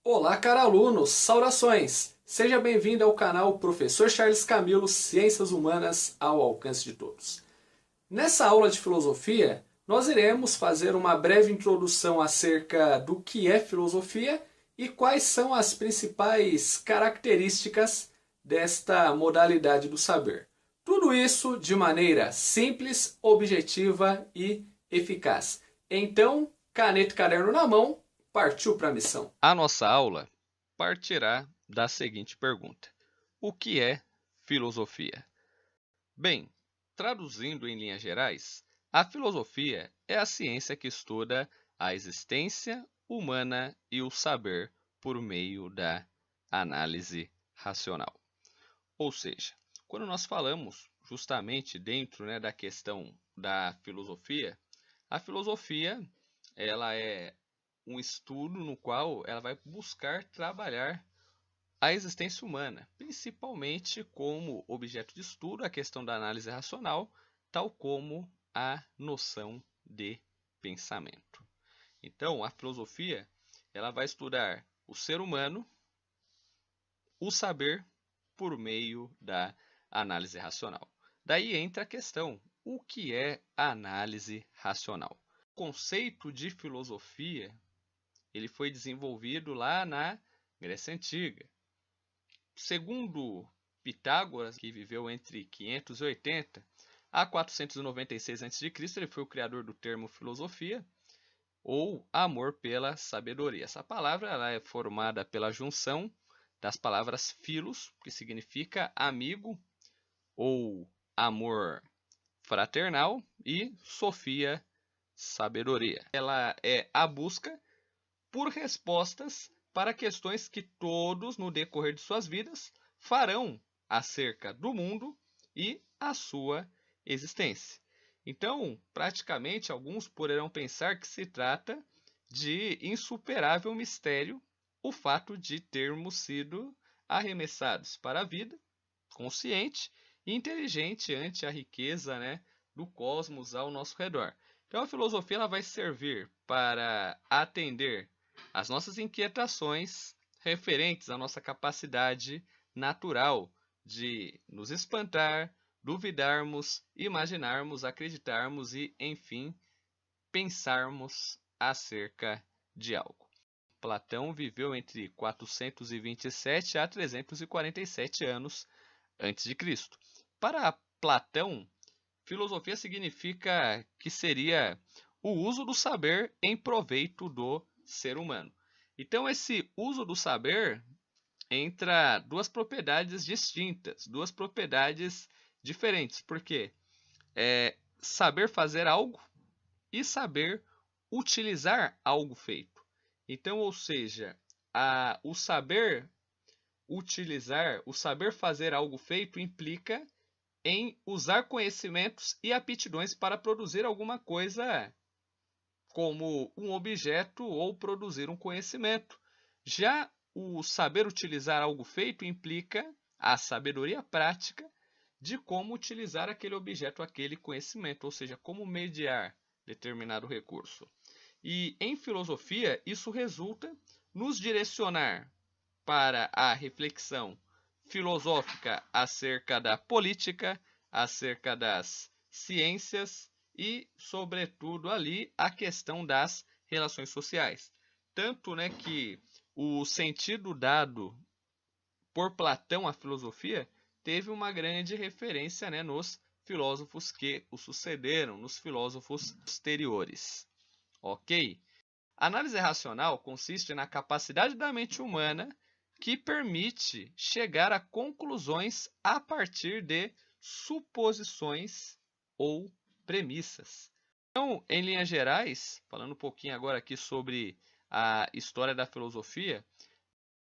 Olá, caro aluno, saudações! Seja bem-vindo ao canal Professor Charles Camilo, Ciências Humanas ao alcance de todos. Nessa aula de filosofia, nós iremos fazer uma breve introdução acerca do que é filosofia e quais são as principais características desta modalidade do saber. Tudo isso de maneira simples, objetiva e eficaz. Então, caneta e caderno na mão, partiu para a missão. A nossa aula partirá da seguinte pergunta: o que é filosofia? Bem, traduzindo em linhas gerais, a filosofia é a ciência que estuda a existência humana e o saber por meio da análise racional. Ou seja, quando nós falamos justamente dentro, da questão da filosofia, a filosofia ela é um estudo no qual ela vai buscar trabalhar a existência humana, principalmente como objeto de estudo a questão da análise racional, tal como a noção de pensamento. Então, a filosofia ela vai estudar o ser humano, o saber por meio da análise racional. Daí entra a questão: o que é a análise racional? O conceito de filosofia ele foi desenvolvido lá na Grécia Antiga. Segundo Pitágoras, que viveu entre 580 a 496 a.C., ele foi o criador do termo filosofia, ou amor pela sabedoria. Essa palavra ela é formada pela junção das palavras philos, que significa amigo ou amor fraternal, e sofia, sabedoria. Ela é a busca por respostas para questões que todos, no decorrer de suas vidas, farão acerca do mundo e a sua existência. Então, praticamente, alguns poderão pensar que se trata de insuperável mistério o fato de termos sido arremessados para a vida, consciente e inteligente ante a riqueza, do cosmos ao nosso redor. Então, a filosofia ela vai servir para atender as nossas inquietações referentes à nossa capacidade natural de nos espantar, duvidarmos, imaginarmos, acreditarmos e, enfim, pensarmos acerca de algo. Platão viveu entre 427 a 347 anos antes de Cristo. Para Platão, filosofia significa que seria o uso do saber em proveito do ser humano. Então, esse uso do saber entra duas propriedades distintas, duas propriedades diferentes, porque é saber fazer algo e saber utilizar algo feito. Então, ou seja, o saber utilizar, o saber fazer algo feito implica em usar conhecimentos e aptidões para produzir alguma coisa como um objeto ou produzir um conhecimento. Já o saber utilizar algo feito implica a sabedoria prática de como utilizar aquele objeto, aquele conhecimento, ou seja, como mediar determinado recurso. E em filosofia, isso resulta nos direcionar para a reflexão filosófica acerca da política, acerca das ciências e, sobretudo, ali a questão das relações sociais. Tanto que o sentido dado por Platão à filosofia teve uma grande referência nos filósofos que o sucederam, nos filósofos posteriores. Ok? A análise racional consiste na capacidade da mente humana que permite chegar a conclusões a partir de suposições ou premissas. Então, em linhas gerais, falando um pouquinho agora aqui sobre a história da filosofia,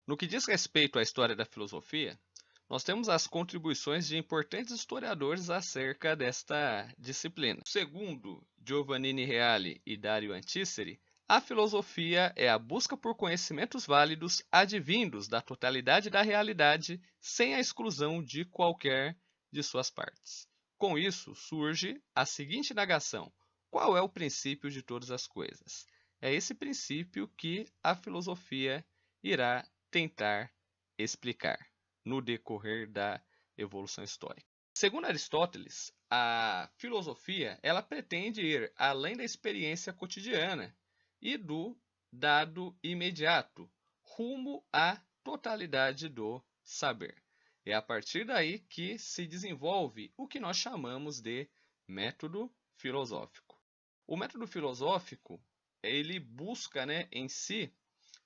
no que diz respeito à história da filosofia, nós temos as contribuições de importantes historiadores acerca desta disciplina. Segundo Giovannini Reale e Dario Antiseri, a filosofia é a busca por conhecimentos válidos advindos da totalidade da realidade sem a exclusão de qualquer de suas partes. Com isso, surge a seguinte indagação: qual é o princípio de todas as coisas? É esse princípio que a filosofia irá tentar explicar no decorrer da evolução histórica. Segundo Aristóteles, a filosofia ela pretende ir além da experiência cotidiana e do dado imediato, rumo à totalidade do saber. É a partir daí que se desenvolve o que nós chamamos de método filosófico. O método filosófico, ele busca, em si,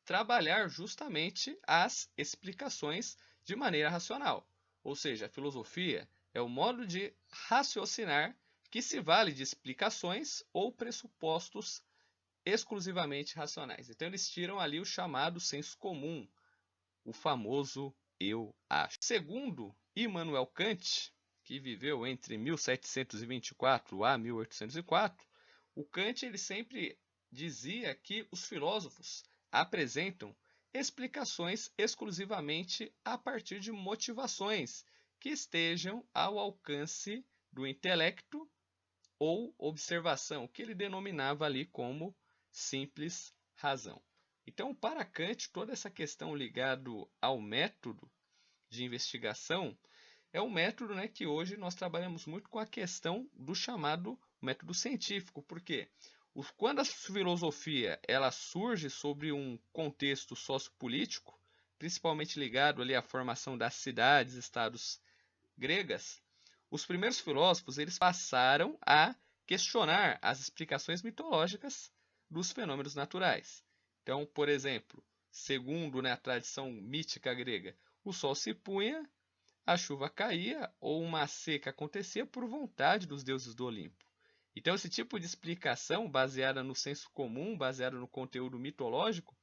trabalhar justamente as explicações de maneira racional. Ou seja, a filosofia é o modo de raciocinar que se vale de explicações ou pressupostos exclusivamente racionais. Então eles tiram ali o chamado senso comum, o famoso eu acho. Segundo Immanuel Kant, que viveu entre 1724 a 1804, o Kant ele sempre dizia que os filósofos apresentam explicações exclusivamente a partir de motivações que estejam ao alcance do intelecto ou observação, que ele denominava ali como simples razão. Então, para Kant, toda essa questão ligada ao método de investigação é um método que hoje nós trabalhamos muito com a questão do chamado método científico, porque quando a filosofia ela surge sobre um contexto sociopolítico, principalmente ligado ali à formação das cidades, estados gregas, os primeiros filósofos eles passaram a questionar as explicações mitológicas dos fenômenos naturais. Então, por exemplo, segundo a tradição mítica grega, o sol se punha, a chuva caía ou uma seca acontecia por vontade dos deuses do Olimpo. Então, esse tipo de explicação, baseada no senso comum, baseada no conteúdo mitológico,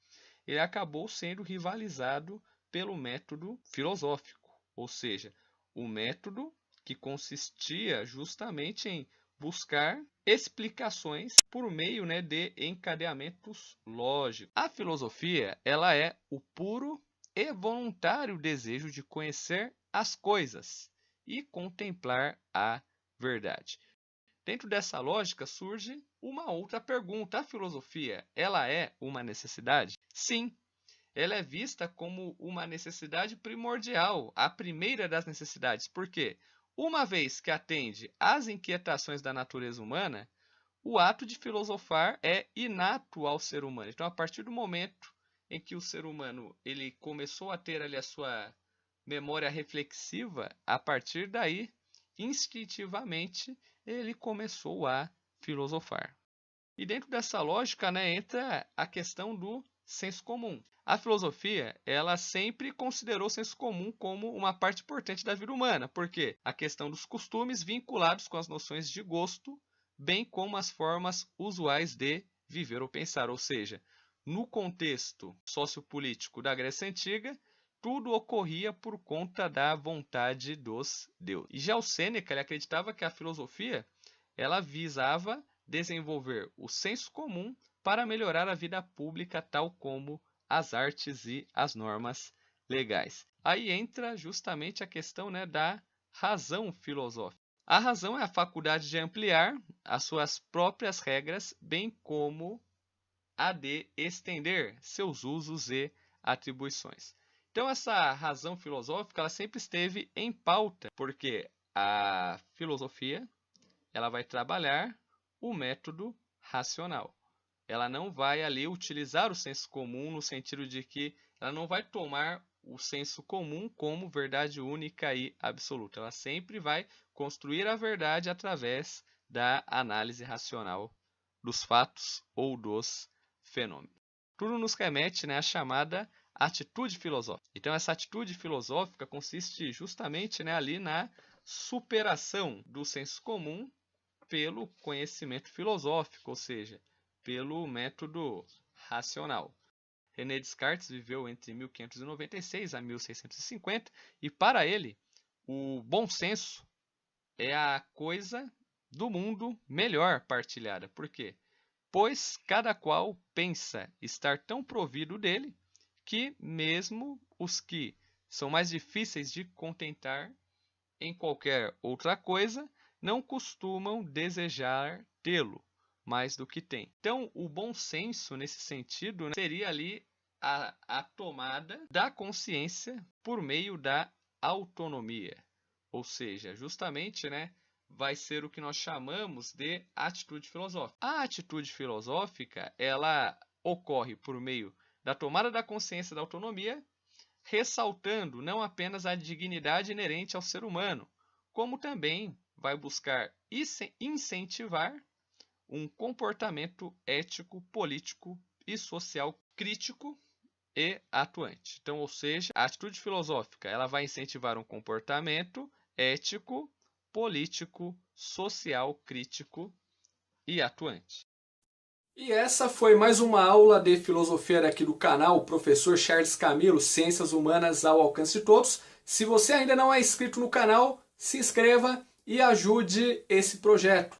ele acabou sendo rivalizado pelo método filosófico, ou seja, o método que consistia justamente em buscar explicações por meio de encadeamentos lógicos. A filosofia ela é o puro e voluntário desejo de conhecer as coisas e contemplar a verdade. Dentro dessa lógica surge uma outra pergunta. A filosofia ela é uma necessidade? Sim. Ela é vista como uma necessidade primordial, a primeira das necessidades. Por quê? Uma vez que atende às inquietações da natureza humana, o ato de filosofar é inato ao ser humano. Então, a partir do momento em que o ser humano ele começou a ter ali a sua memória reflexiva, a partir daí, instintivamente, ele começou a filosofar. E dentro dessa lógica, entra a questão do senso comum. A filosofia, ela sempre considerou o senso comum como uma parte importante da vida humana, porque a questão dos costumes vinculados com as noções de gosto, bem como as formas usuais de viver ou pensar, ou seja, no contexto sociopolítico da Grécia Antiga, tudo ocorria por conta da vontade dos deuses. E já o Sêneca ele acreditava que a filosofia ela visava desenvolver o senso comum para melhorar a vida pública, tal como as artes e as normas legais. Aí entra justamente a questão da razão filosófica. A razão é a faculdade de ampliar as suas próprias regras, bem como a de estender seus usos e atribuições. Então, essa razão filosófica ela sempre esteve em pauta, porque a filosofia ela vai trabalhar o método racional. Ela não vai ali utilizar o senso comum no sentido de que ela não vai tomar o senso comum como verdade única e absoluta. Ela sempre vai construir a verdade através da análise racional dos fatos ou dos fenômenos. Tudo nos remete à chamada atitude filosófica. Então, essa atitude filosófica consiste justamente ali na superação do senso comum pelo conhecimento filosófico, ou seja, pelo método racional. René Descartes viveu entre 1596 a 1650 e para ele o bom senso é a coisa do mundo melhor partilhada. Por quê? Pois cada qual pensa estar tão provido dele que mesmo os que são mais difíceis de contentar em qualquer outra coisa não costumam desejar tê-lo mais do que tem. Então, o bom senso, nesse sentido, seria ali a tomada da consciência por meio da autonomia. Ou seja, justamente, vai ser o que nós chamamos de atitude filosófica. A atitude filosófica, ela ocorre por meio da tomada da consciência da autonomia, ressaltando não apenas a dignidade inerente ao ser humano, como também vai buscar incentivar um comportamento ético, político e social crítico e atuante. Então, ou seja, a atitude filosófica ela vai incentivar um comportamento ético, político, social, crítico e atuante. E essa foi mais uma aula de filosofia aqui do canal Professor Charles Camilo, Ciências Humanas ao Alcance de Todos. Se você ainda não é inscrito no canal, se inscreva e ajude esse projeto.